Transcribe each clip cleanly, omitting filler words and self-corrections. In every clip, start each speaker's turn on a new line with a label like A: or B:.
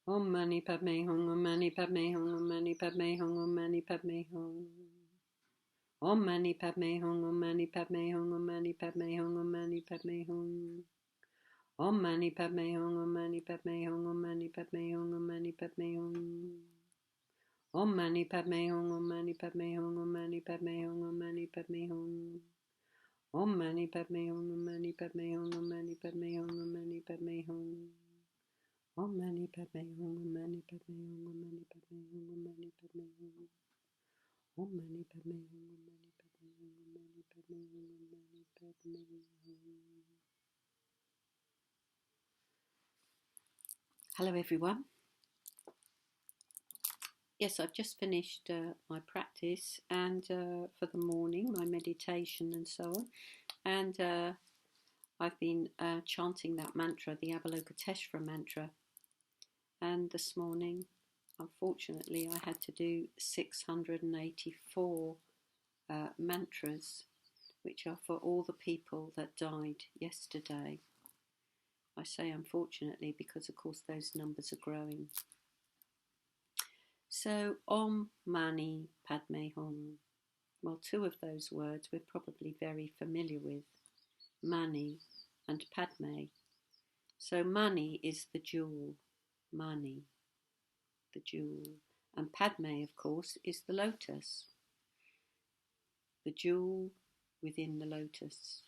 A: Om Mani Padme Hung, Om Mani Padme Hung, Om Mani Padme Hung, Om Mani Padme Hung. Om Mani Padme Hung, Om Mani Padme Hung, Om Mani Padme Hung, Om Mani Padme Hung. Om Mani Padme Hung, Om Mani Padme Hung, Om Mani Padme Hung, Om Mani Padme Hung. Om Mani Padme Hung, Om Mani Padme Hung, Om Mani Padme Hung, Om Mani Padme Hung. Om Mani Padme Hung, Om Mani Padme Hung, Om Mani Padme Hung, Om Mani Padme Hung. Om Mani Padme Hung, Om Mani Padme Hung, Om Mani Padme Hung, Om Mani Padme Hung. Om Mani Padme Hung, Om Mani Padme Hung, Om Mani Padme Hung, Om Mani Padme Hung. Hello everyone. Yes, I've just finished my practice and for the morning, my meditation and so on. And I've been chanting that mantra, the Avalokiteshvara mantra. And this morning, unfortunately, I had to do 684 mantras, which are for all the people that died yesterday. I say unfortunately because, of course, those numbers are growing. So, Om Mani Padme Hung. Well, two of those words we're probably very familiar with, Mani and Padme. So, Mani is the jewel, Mani, the jewel. And Padme, of course, is the lotus, the jewel within the lotus.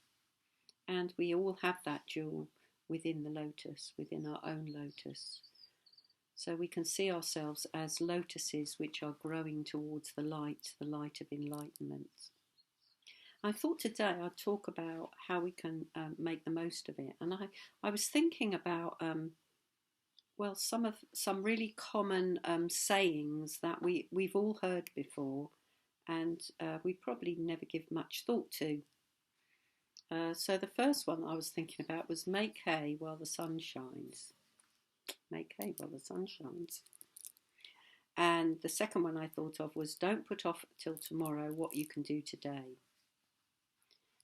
A: And we all have that jewel within the lotus, within our own lotus. So we can see ourselves as lotuses which are growing towards the light of enlightenment. I thought today I'd talk about how we can make the most of it. And I was thinking about, some really common sayings that we've all heard before and we probably never give much thought to. So the first one I was thinking about was make hay while the sun shines. Make hay while the sun shines. And the second one I thought of was don't put off till tomorrow what you can do today.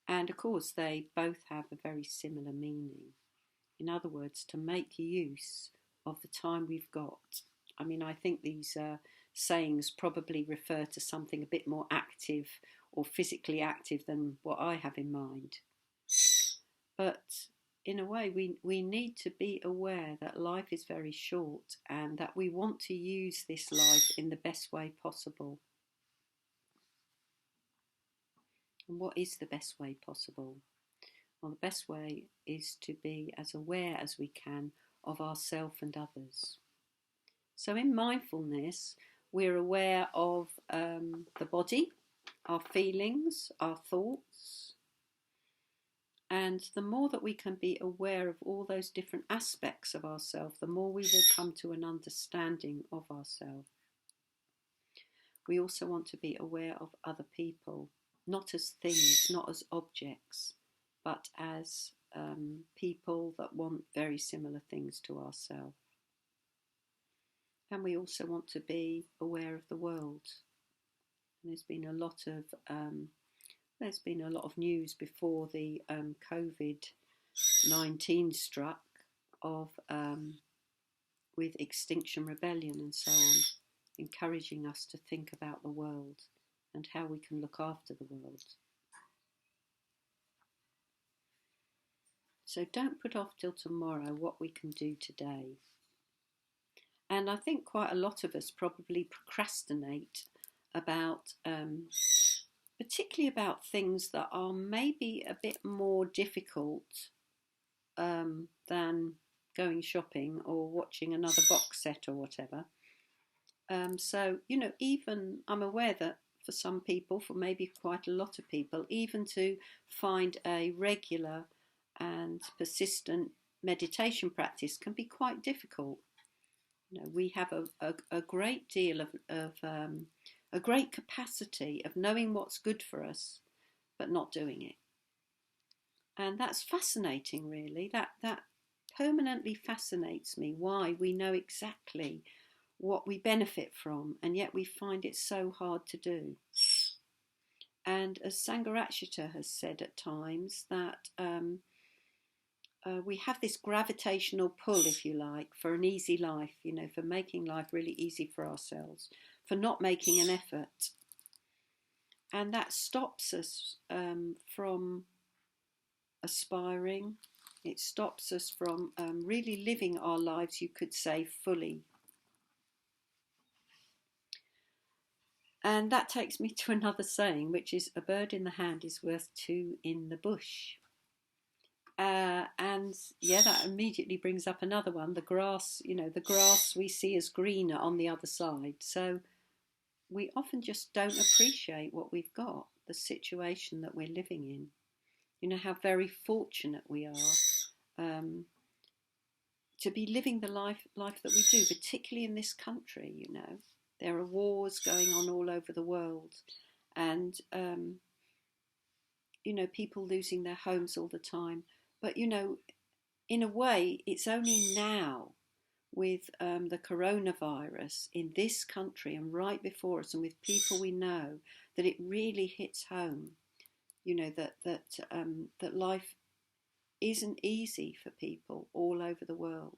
A: And of course they both have a very similar meaning. In other words, to make use of the time we've got. I mean, I think these sayings probably refer to something a bit more active or physically active than what I have in mind. But in a way, we need to be aware that life is very short and that we want to use this life in the best way possible. And what is the best way possible? Well, the best way is to be as aware as we can of ourselves and others. So in mindfulness, we're aware of the body, our feelings, our thoughts. And the more that we can be aware of all those different aspects of ourselves, the more we will come to an understanding of ourselves. We also want to be aware of other people, not as things, not as objects, but as people that want very similar things to ourselves. And we also want to be aware of the world. And there's been a lot of news before the COVID-19 struck of with Extinction Rebellion and so on, encouraging us to think about the world and how we can look after the world. So don't put off till tomorrow what we can do today. And I think quite a lot of us probably procrastinate about particularly about things that are maybe a bit more difficult than going shopping or watching another box set or whatever. So, even I'm aware that for some people, for maybe quite a lot of people, even to find a regular and persistent meditation practice can be quite difficult. We have a great deal of a great capacity of knowing what's good for us, but not doing it. And that's fascinating, really. That permanently fascinates me, why we know exactly what we benefit from, and yet we find it so hard to do. And as Sangharakshita has said at times, that we have this gravitational pull, if you like, for an easy life, you know, for making life really easy for ourselves, for not making an effort. And that stops us from aspiring. It stops us from really living our lives, you could say, fully. And that takes me to another saying, which is a bird in the hand is worth two in the bush. And yeah, that immediately brings up another one. The grass, you know, the grass we see as greener on the other side. So we often just don't appreciate what we've got, the situation that we're living in. You know, how very fortunate we are to be living the life that we do, particularly in this country, you know. There are wars going on all over the world, and, you know, people losing their homes all the time. But, you know, in a way, it's only now with the coronavirus in this country and right before us and with people we know that it really hits home, you know, that life isn't easy for people all over the world.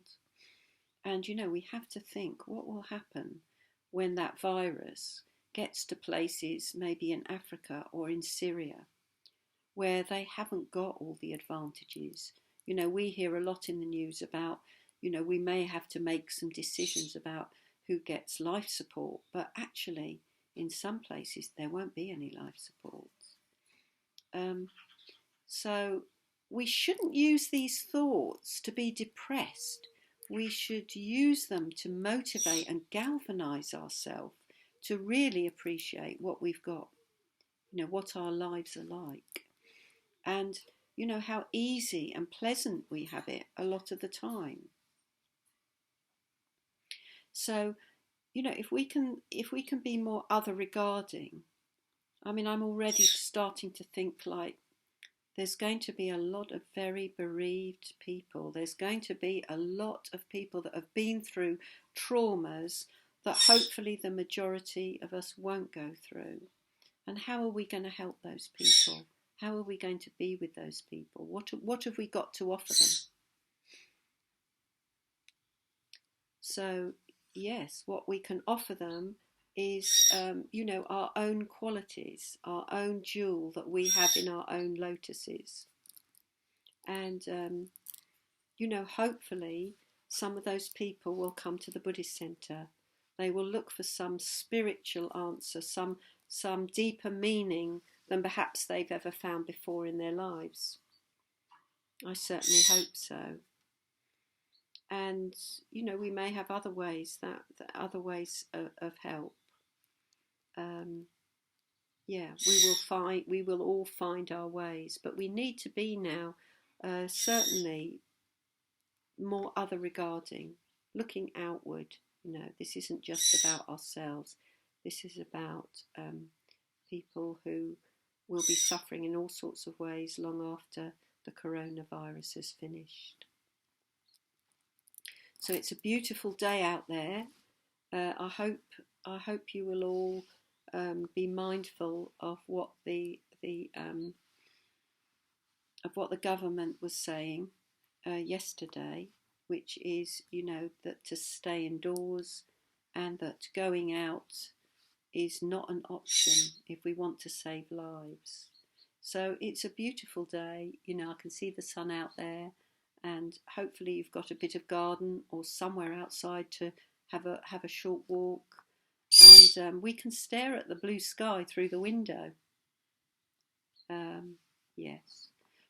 A: And, you know, we have to think what will happen when that virus gets to places maybe in Africa or in Syria where they haven't got all the advantages. You know, we hear a lot in the news about, you know, we may have to make some decisions about who gets life support, but actually in some places there won't be any life support. So we shouldn't use these thoughts to be depressed. We should use them to motivate and galvanise ourselves to really appreciate what we've got, you know, what our lives are like. And, you know, how easy and pleasant we have it a lot of the time. So, you know, if we can be more other regarding, I mean, I'm already starting to think like there's going to be a lot of very bereaved people. There's going to be a lot of people that have been through traumas that hopefully the majority of us won't go through. And how are we going to help those people? How are we going to be with those people? What have we got to offer them? So, yes, what we can offer them is, you know, our own qualities, our own jewel that we have in our own lotuses. And, you know, hopefully some of those people will come to the Buddhist Centre. They will look for some spiritual answer, some deeper meaning than perhaps they've ever found before in their lives. I certainly hope so. And, you know, we may have other ways of help. Yeah, we will all find our ways, but we need to be now certainly more other regarding, looking outward. You know, this isn't just about ourselves. This is about people who will be suffering in all sorts of ways long after the coronavirus has finished. So it's a beautiful day out there. I hope you will all be mindful of what the government was saying yesterday, which is, you know, that to stay indoors and that going out is not an option if we want to save lives. So it's a beautiful day. You know, I can see the sun out there, and hopefully you've got a bit of garden or somewhere outside to have a short walk, and we can stare at the blue sky through the window. Yes.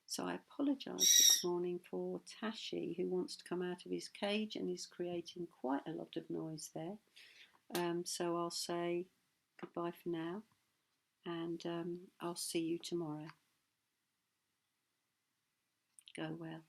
A: So I apologise this morning for Tashi, who wants to come out of his cage and is creating quite a lot of noise there. So I'll say goodbye for now, and I'll see you tomorrow. Go well.